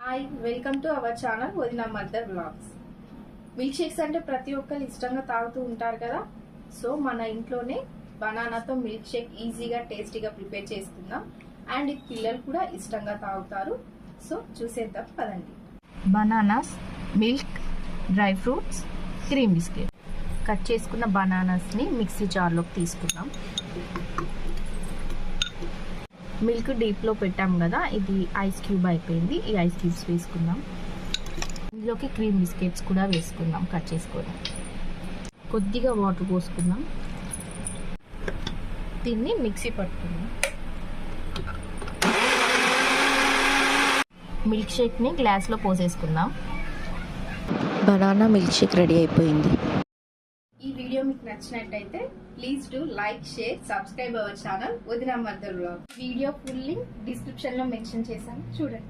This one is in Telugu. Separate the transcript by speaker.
Speaker 1: Hi welcome to our channel Vadina mother vlogs. Milk shakes అంటే ప్రతి ఒక్కరు ఇష్టంగా తాగుతూ ఉంటారు కదా. సో మన ఇంట్లోనే బనానాతో మిల్క్ షేక్ ఈజీగా టేస్టీగా ప్రిపేర్ చేసుకుందాం. అండ్ ఇది పిల్లలు కూడా ఇష్టంగా తాగుతారు. సో చూసేద్దాం పదండి. Bananas, milk, dry fruits, cream biscuit. Cut చేసుకున్న బనానాస్ని మిక్సీ జార్లోకి తీసుకుందాం. మిల్క్ డీప్లో పెట్టాం కదా, ఇది ఐస్ క్యూబ్ అయిపోయింది. ఈ ఐస్ క్యూబ్స్ వేసుకుందాం. ఇందులోకి క్రీమ్ బిస్కెట్స్ కూడా వేసుకుందాం కట్ చేసుకొని. కొద్దిగా వాటర్ పోసుకుందాం. దీన్ని మిక్సీ పట్టుకుందాం. మిల్క్ షేక్ని గ్లాస్లో పోసేసుకుందాం.
Speaker 2: బనానా మిల్క్ షేక్ రెడీ అయిపోయింది.
Speaker 1: ఈ వీడియో మీకు నచ్చినట్టయితే please do like, share, subscribe our channel Vadina mother vlogs. Video full link description లో మెన్షన్ చేశాను, చూడండి.